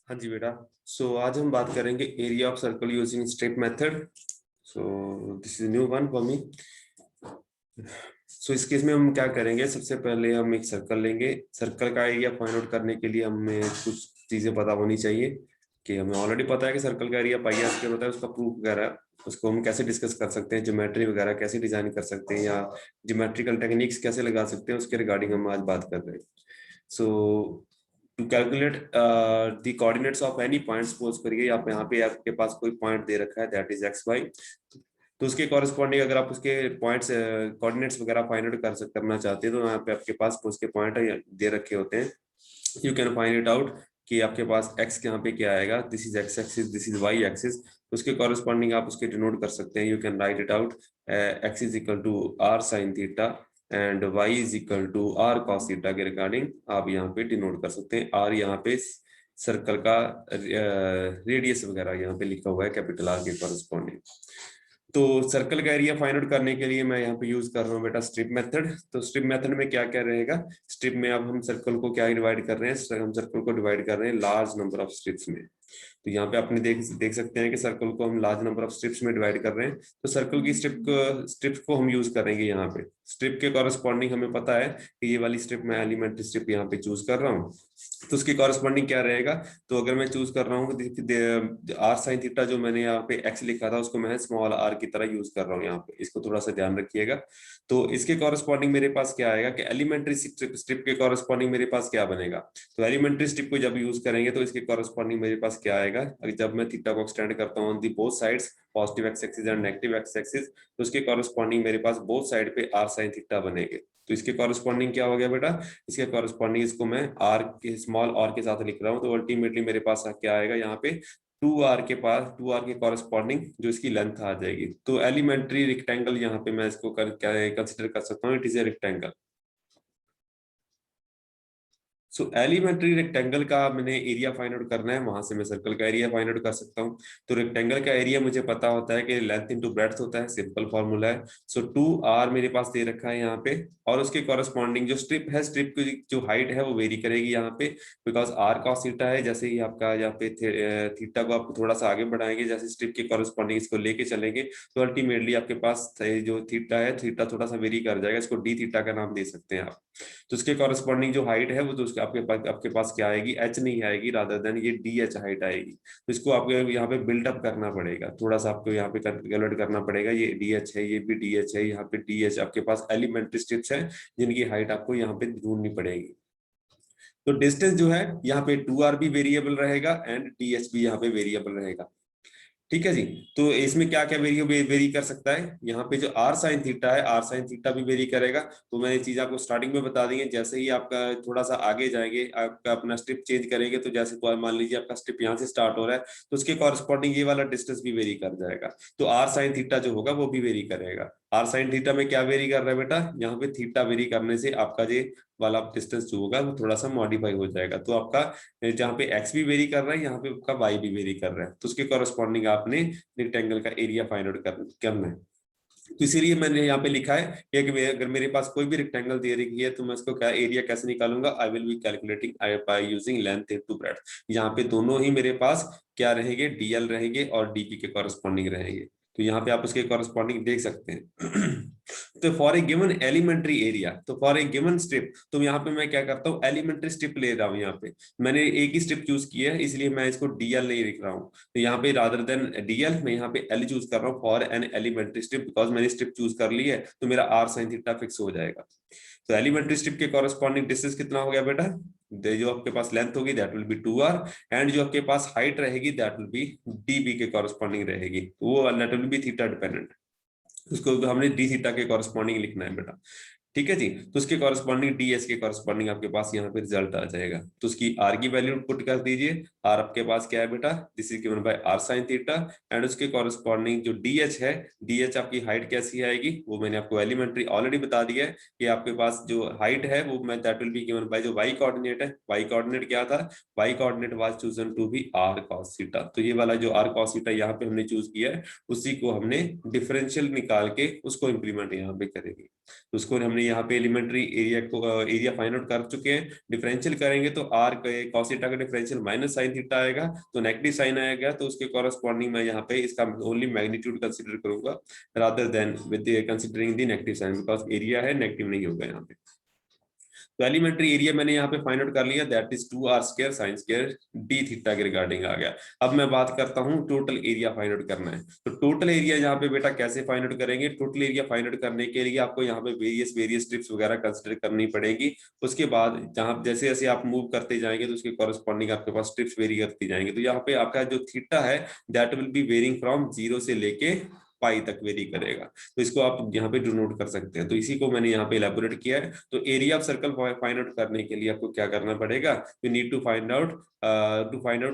हाँ जी बेटा। आज हम बात करेंगे area of circle using strip method. This is new one for me. इस केस में हम क्या करेंगे, सबसे पहले हम एक सर्कल लेंगे। सर्कल का एरिया फाइंड आउट करने के लिए हमें कुछ चीजें पता होनी चाहिए कि हमें ऑलरेडी पता है कि सर्कल का एरिया पाई आर स्क्वायर होता है। उसका प्रूफ वगैरह उसको हम कैसे डिस्कस कर सकते हैं, ज्योमेट्री वगैरह कैसे डिजाइन कर सकते हैं, या ज्योमेट्रिकल टेक्निक्स कैसे लगा सकते हैं, उसके रिगार्डिंग हम आज बात कर रहे हैं। So to calculate the coordinates of any point, suppose करिए आप यहाँ पे आपके पास कोई पॉइंट दे रखा है दैट इज एक्स वाई। तो उसके कॉरेस्पॉन्डिंग अगर आप उसके पॉइंट्स कोऑर्डिनेट्स वगैरह फाइंड आउट करना चाहते हैं, तो यहाँ पे आपके पास उसके पॉइंट दे रखे होते हैं। You can find it out कि आपके पास x यहाँ पे क्या आएगा। This is x axis, this is y axis. उसके कॉरेस्पॉन्डिंग आप उसके डिनोट कर सकते हैं। You can write it out x is equal to r sine theta and y is equal to r cos theta के रिगार्डिंग आप यहाँ पे डिनोट कर सकते हैं। r यहाँ पे सर्कल का रेडियस वगैरह यहाँ पे लिखा हुआ है कैपिटल R के कॉरेस्पॉन्डिंग। तो सर्कल का एरिया फाइंड आउट करने के लिए मैं यहाँ पे यूज कर रहा हूँ बेटा स्ट्रिप मेथड। तो स्ट्रिप मेथड में क्या क्या रहेगा, स्ट्रिप में अब हम सर्कल को क्या डिवाइड कर रहे हैं, हम सर्कल को डिवाइड कर रहे हैं लार्ज नंबर ऑफ स्ट्रिप्स में। तो यहाँ पे आपने देख सकते हैं कि सर्कल को हम लार्ज नंबर ऑफ स्ट्रिप्स में डिवाइड कर रहे हैं। तो सर्कल की स्ट्रिप को हम यूज करेंगे यहाँ पे। स्ट्रिप के कॉरेस्पॉन्डिंग हमें पता है कि ये वाली स्ट्रिप मैं एलिमेंट्री स्ट्रिप यहाँ पे चूज कर रहा हूँ। तो उसके कॉरेस्पॉन्डिंग क्या रहेगा, तो अगर मैं चूज कर रहा हूँ आर साइन थीटा, जो मैंने यहाँ पे एक्स लिखा था उसको मैं स्मॉल आर की तरह यूज कर रहा हूँ यहाँ पे। इसको थोड़ा सा ध्यान रखिएगा। तो इसके कॉरेस्पॉन्डिंग मेरे पास क्या आएगा कि एलिमेंट्री स्ट्रिप के कॉरेस्पॉन्डिंग मेरे पास क्या बनेगा। तो एलिमेंट्री स्ट्रिप को जब यूज करेंगे तो इसके कॉरेस्पॉन्डिंग मेरे पास क्या आएगा, जब मैं थीटा को एक्सटेंड करता हूँ on the both sides, positive x axis and negative x axis, तो उसके कॉरेस्पॉन्डिंग मेरे पास बोथ साइड पे आर साइन थीटा बनेंगे। तो इसके कॉरेस्पॉन्डिंग क्या हो गया बेटा, इसके कॉरेस्पॉन्डिंग इसको मैं आर के स्मॉल आर के साथ लिख रहा हूँ। तो अल्टीमेटली मेरे पास क्या आएगा यहाँ पे, टू आर के कॉरेस्पॉन्डिंग जो इसकी लेंथ आ जाएगी। तो एलिमेंट्री रेक्टेंगल यहाँ पे मैं इसको क्या कंसिडर कर सकता हूँ, it is a rectangle. Elementary rectangle का मैंने एरिया फाइंड आउट करना है, वहां से मैं सर्कल का एरिया फाइंड आउट कर सकता हूँ। तो रेक्टेंगल का एरिया मुझे पता होता है कि लेंथ इनटू ब्रेड्थ होता है, सिंपल फॉर्मूला है। टू आर मेरे पास दे रखा है यहाँ पे, और उसके कॉरेस्पॉन्डिंग जो स्ट्रिप है, स्ट्रिप की जो हाइट है वो वेरी करेगी यहाँ पे, बिकॉज आर कॉस थीटा है। जैसे ही आपका यहाँ पे थीटा को आप थोड़ा सा आगे बढ़ाएंगे, जैसे स्ट्रिप के कॉरेस्पॉन्डिंग इसको लेके चलेंगे, तो अल्टीमेटली आपके पास जो थीटा है, थीटा थोड़ा सा वेरी कर जाएगा। इसको डी थीटा का नाम दे सकते हैं आप। तो उसके कॉरेस्पॉन्डिंग जो हाइट है वो तो उसके आपके पास क्या आएगी, एच नहीं आएगी, रादर देन ये डी एच हाइट आएगी। तो इसको आपको यहाँ पे बिल्डअप करना पड़ेगा, थोड़ा सा आपको यहाँ पे कैलकुलेट करना पड़ेगा। ये डी एच है, ये भी डी एच है, यहाँ पे डी एच आपके पास एलिमेंट्री स्ट्रिप्स है जिनकी हाइट आपको यहाँ पे ढूंढनी पड़ेगी। तो डिस्टेंस जो है यहाँ पे टू आर भी वेरिएबल रहेगा एंड डी एच भी यहाँ पे वेरिएबल रहेगा। ठीक है जी। तो इसमें क्या क्या वेरी कर सकता है, यहाँ पे जो आर साइन थीटा है, आर साइन थीटा भी वेरी करेगा। तो मैंने चीज आपको स्टार्टिंग में बता दी है। जैसे ही आपका थोड़ा सा आगे जाएंगे, आपका अपना स्ट्रिप चेंज करेंगे, तो जैसे मान लीजिए आपका स्ट्रिप यहाँ से स्टार्ट हो रहा है, तो उसके कॉरेस्पॉन्डिंग ये वाला डिस्टेंस भी वेरी कर जाएगा। तो आर साइन थीटा जो होगा वो भी वेरी करेगा। आर साइन थीटा में क्या वेरी कर रहा है बेटा, यहाँ पे थीटा वेरी करने से आपका ये वाला डिस्टेंस जो होगा वो थोड़ा सा मॉडिफाई हो जाएगा। तो आपका जहाँ पे एक्स भी वेरी कर रहा है, यहाँ पे आपका वाई भी वेरी कर रहा है, तो उसके कॉरेस्पॉन्डिंग आपने रेक्टेंगल का एरिया फाइंड आउट करना है। तो इसीलिए मैंने यहाँ पे लिखा है कि अगर मेरे पास कोई भी रेक्टेंगल दे रखी है तो मैं इसको क्या एरिया कैसे निकालूंगा, I will be calculating by using length into breadth. यहाँ पे दोनों ही मेरे पास क्या रहेंगे, डीएल रहेंगे और डीपी के कॉरेस्पॉन्डिंग रहेंगे। तो यहाँ पे आप उसके कॉरेस्पॉन्डिंग देख सकते हैं। तो for a given elementary area, तो फॉर ए गिवन स्ट्रिप, तो यहाँ पे मैं क्या करता हूँ, एलिमेंट्री स्ट्रिप ले रहा हूँ। यहाँ पे मैंने एक ही स्ट्रिप चूज की है, इसलिए मैं इसको डीएल नहीं लिख रहा हूँ। तो यहाँ पे रादर देन डीएल मैं यहाँ पे एल चूज कर रहा हूँ for an elementary strip, because मैंने स्ट्रिप चूज कर ली है, तो मेरा आर साइन थीटा फिक्स हो जाएगा। तो एलिमेंट्री स्ट्रिप के कॉरेस्पॉन्डिंग डिस्टेंस कितना हो गया बेटा, जो आपके पास लेंथ होगी that will be two R, and जो आपके पास हाइट रहेगी दैट विल बी डीबी के कॉरेस्पॉन्डिंग रहेगी। तो वो that will be theta dependent, उसको हमने डी थीटा के कॉरेस्पॉन्डिंग लिखना है बेटा। ठीक है जी। तो उसके कॉरेस्पॉन्डिंग डीएस के कॉरेस्पॉन्डिंग आपके पास यहाँ पे रिजल्ट आ जाएगा। तो उसकी आर की वैल्यू पुट कर दीजिए। आर आपके पास क्या है बेटा, this is given by R sine theta, and उसके कॉरेस्पॉन्डिंग जो डीएच है, डीएच आपकी हाइट कैसी आएगी वो मैंने आपको एलिमेंट्री ऑलरेडी बता दिया है कि आपके पास जो हाइट है वो मैं that will be given by जो वाई कोऑर्डिनेट है। वाई कोऑर्डिनेट क्या था, Y coordinate was chosen to be R cos theta. तो ये वाला जो आर कॉस थीटा यहाँ पे हमने चूज किया है, उसी को हमने डिफरेंशियल निकाल के उसको इंप्लीमेंट यहाँ पे करेंगे। तो उसको हमने यहाँ पे एलिमेंट्री एरिया को एरिया फाइंड आउट कर चुके हैं। डिफरेंशियल करेंगे तो आर कॉस थीटा का डिफरेंशियल माइनस साइन थीटा आएगा, तो नेगेटिव साइन आएगा, तो उसके कॉरस्पॉन्डिंग मैं यहाँ पे इसका ओनली मैग्नीट्यूड कंसिडर करूंगा rather than with considering the negative sign, because area है नेगेटिव नहीं होगा यहाँ पे। तो एलिमेंट्री एरिया मैंने यहाँ पे फाइंड आउट कर लिया, that is 2r square sine square D theta के रिगार्डिंग आ गया। अब मैं बात करता हूँ टोटल एरिया फाइंड आउट करना है। तो टोटल एरिया यहाँ पे बेटा कैसे फाइंड आउट करेंगे? टोटल एरिया फाइंड आउट करने के लिए आपको यहाँ पे वेरियस स्ट्रिप्स वगैरह कंसिडर करनी पड़ेगी। उसके बाद जहां जैसे जैसे आप मूव करते जाएंगे तो उसके कॉरस्पॉन्डिंग आपके पास स्ट्रिप्स वेरी करती जाएंगे। तो यहाँ पे आपका जो थीटा है that will be varying from 0 से लेके पाई तक वेरी करेगा। तो इसको आप यहाँ पे डिनोट कर सकते हैं। तो इसी को मैंने यहाँ पे इलेबोरेट किया है। तो area of circle find out करने के लिए आपको क्या करना पड़ेगा? You need to find out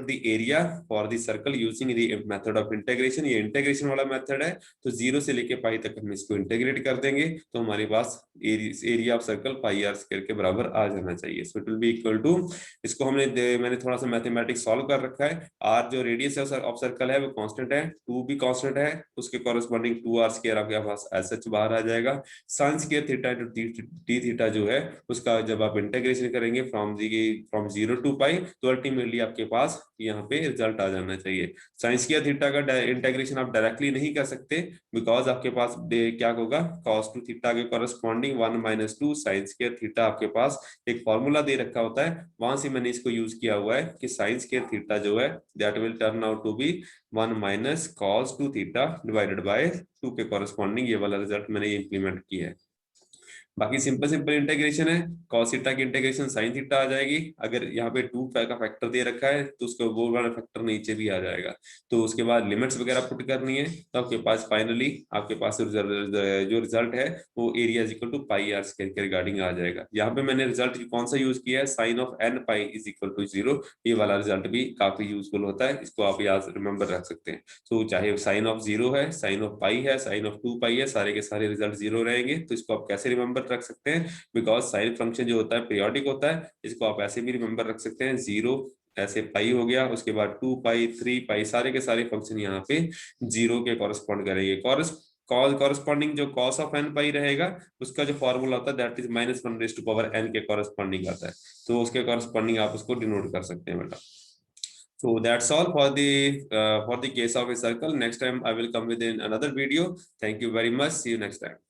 the area for the circle using the method of integration. ये इंटीग्रेशन वाला मेथड है। तो 0 से लेके पाई तक हम इसको इंटीग्रेट कर देंगे तो हमारे पास area of circle pi are square के बराबर आ जाना चाहिए। So it will be equal to, इसको मैंने थोड़ा सा मैथमेटिक्स सॉल्व कर रखा है। आर जो रेडियस ऑफ सर्कल है वो कांस्टेंट है, 2 भी कांस्टेंट है, उसके कॉरस्पॉन्डिंग 2r स्क्वायर आपके पास एज सच बाहर आ जाएगा। Sine square theta into D theta जो है उसका जब आप इंटीग्रेशन करेंगे फ्रॉम 0 टू पाई तो अल्टीमेटली आपके पास यहाँ पे रिजल्ट आ जाना चाहिए। साइन स्क्वायर थीटा का इंटीग्रेशन आप डायरेक्टली नहीं कर सकते, बिकॉज आपके पास क्या होगा, cos 2 थीटा के corresponding 1 minus 2 sine square theta आपके पास एक फॉर्मूला दे रखा होता है, वहां से मैंने इसको यूज किया हुआ है कि साइन स्क्वायर थीटा जो है that will turn out to be 1 minus cos 2 theta divided by 2 के कॉरस्पॉन्डिंग ये वाला रिजल्ट मैंने इंप्लीमेंट किया है। बाकी सिंपल सिंपल इंटीग्रेशन है, cos थीटा की इंटीग्रेशन sin थीटा आ जाएगी। अगर यहाँ पे 2 का फैक्टर दे रखा है तो उसका वो वाला फैक्टर नीचे भी आ जाएगा। तो उसके बाद लिमिट्स वगैरह पुट करनी है तो आपके पास फाइनली आपके पास जो रिजल्ट है वो area is equal to pi are square के रिगार्डिंग आ जाएगा। यहाँ पे मैंने रिजल्ट कौन सा यूज किया है, sine of n pi is equal to 0। ये वाला रिजल्ट भी काफी यूजफुल होता है, इसको आप याद रिमेंबर रख सकते हैं। तो चाहे साइन ऑफ 0 है, साइन ऑफ पाई है, साइन ऑफ 2 पाई है, सारे के सारे रिजल्ट 0 रहेंगे। तो इसको आप कैसे रिमेंबर रख सकते हैं, बिकॉज साइन फंक्शन जो होता है पीरियोडिक होता है, इसको आप ऐसे भी रिमेंबर रख सकते हैं। 0 ऐसे पाई हो गया, उसके बाद 2 पाई 3 पाई सारे के सारे फंक्शन यहाँ पे 0 के कॉरस्पॉन्ड करेंगे। कॉरस्पॉन्डिंग जो cos ऑफ n पाई रहेगा उसका जो फॉर्मूला होता है that is minus 1 raise to power n के कॉरस्पॉन्डिंग आता है। तो उसके कॉरस्पॉन्डिंग आप उसको डिनोट कर सकते हैं बेटा। So that's all for the case of a circle. Next time I will come with another video. Thank you very much. See you next time.